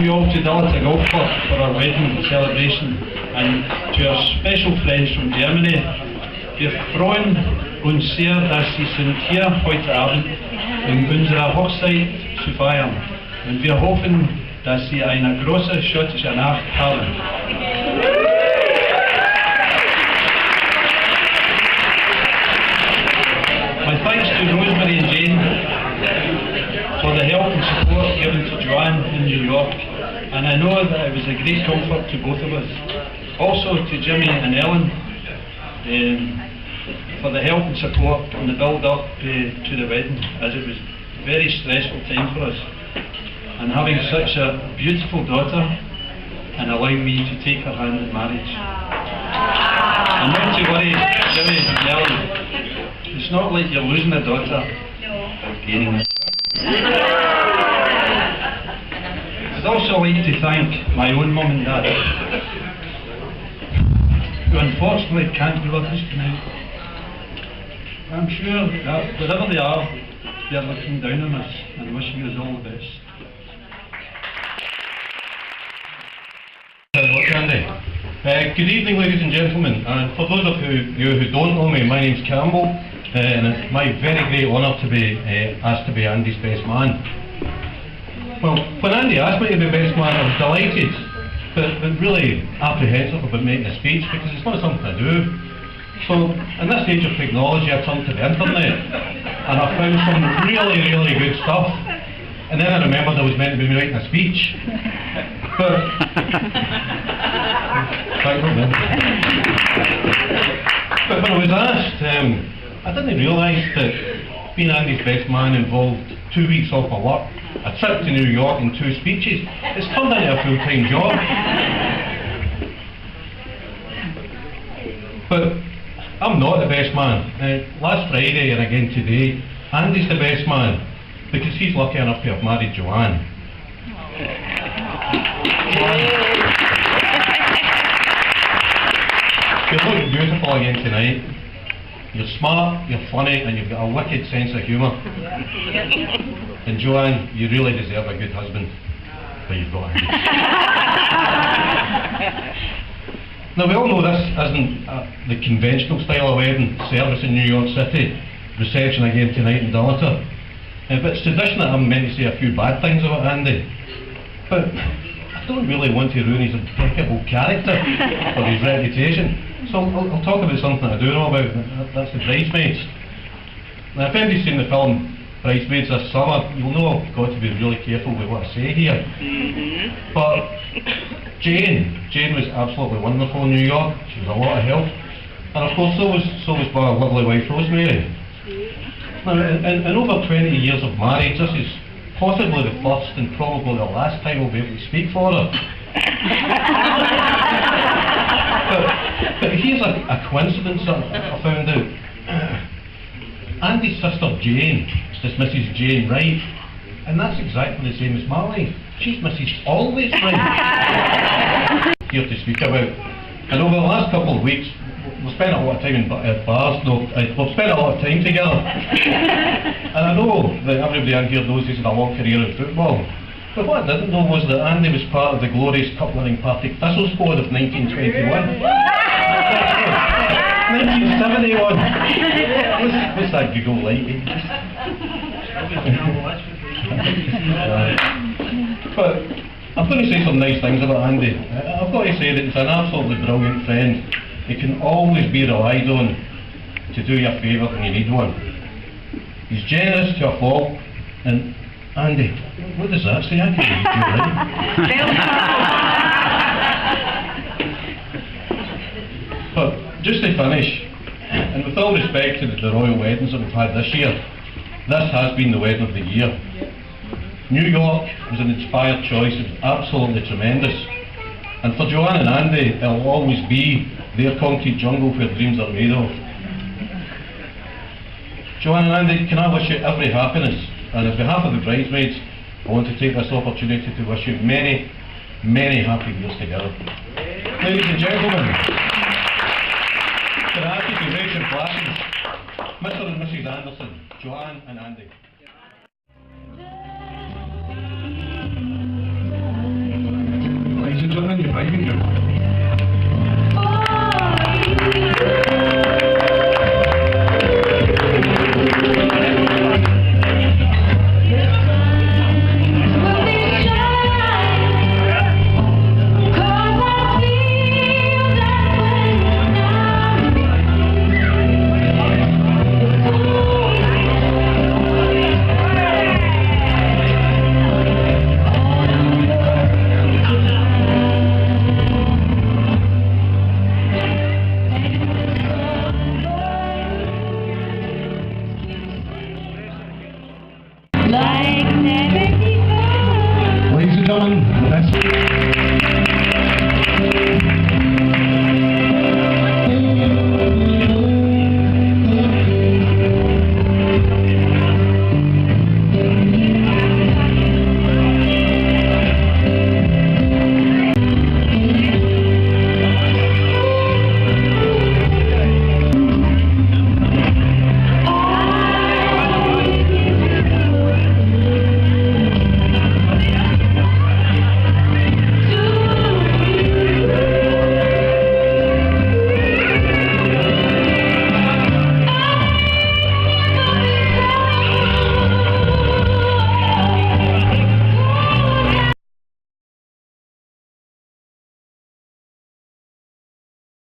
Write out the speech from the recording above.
We all to Dalton Golf Club for our wedding celebration, and to our special friends from Germany. Wir freuen uns sehr, dass Sie sind hier heute Abend, um unsere Hochzeit zu feiern. Und wir hoffen, dass Sie eine große schottische Nacht haben. My thanks to Rosemary and Jane for the help and support given to Joanne in New York, and I know that it was a great comfort to both of us. Also to Jimmy and Ellen for the help and support on the build-up to the wedding, as it was a very stressful time for us. And having such a beautiful daughter and allowing me to take her hand in marriage. And not to worry, Jimmy and Ellen, it's not like you're losing a daughter, but gaining it. I'd also like to thank my own mum and dad, who unfortunately can't be with us tonight. I'm sure that wherever they are, they're looking down on us and wishing us all the best. Good evening, ladies and gentlemen, and for those of you who don't know me, my name's Campbell, and it's my very great honour to be asked to be Andy's best man. Well, when Andy asked me to be best man, I was delighted, but really apprehensive about making a speech, because it's not something I do. So, in this age of technology, I turned to the internet, and I found some really, really good stuff, and then I remembered I was meant to be writing a speech. But when I was asked, I didn't realise that being Andy's best man involved 2 weeks off of work, a trip to New York and 2 speeches. It's turned into a full-time job. But I'm not the best man. Last Friday and again today, Andy's the best man because he's lucky enough to have married Joanne. You look beautiful again tonight. You're smart, you're funny, and you've got a wicked sense of humour. And Joanne, you really deserve a good husband, but you've got him. Now we all know this isn't the conventional style of wedding, service in New York City, reception again tonight in Dalton. But it's tradition that I'm meant to say a few bad things about Andy. But I don't really want to ruin his impeccable character or his reputation. So I'll talk about something I do know about, that's the bridesmaids. Now if anybody's seen the film Bridesmaids this summer, you'll know I've got to be really careful with what I say here. But Jane was absolutely wonderful in New York. She was a lot of help. And of course so was my lovely wife Rosemary. Now in over 20 years of marriage, this is possibly the first and probably the last time I'll be able to speak for her. But here's a coincidence that I found out. Andy's sister Jane is Mrs. Jane Wright, and that's exactly the same as my wife. She's Mrs. Always Wright. Here to speak about. And over the last couple of weeks, we've spent a lot of time in bars, we've spent a lot of time together. And I know that everybody in here knows he's had a long career in football. But what I didn't know was that Andy was part of the glorious cup-winning Partick Thistle squad of 1921. 1971. What's that Google like? But I'm going to say some nice things about Andy. I've got to say that he's an absolutely brilliant friend. He can always be relied on to do you a favour when you need one. He's generous to a fault, and Andy, what does that say? I can't read you right. But just to finish, and with all respect to the royal weddings that we've had this year, this has been the wedding of the year. New York was an inspired choice. It was absolutely tremendous. And for Joanne and Andy, it'll always be their concrete jungle where dreams are made of. Joanne and Andy, can I wish you every happiness? And on behalf of the bridesmaids, I want to take this opportunity to wish you many, many happy years together. Ladies and gentlemen, can I ask you to raise your glasses? Mr. and Mrs. Anderson, Joanne and Andy. surviving you. Like never before. Ladies and gentlemen, that's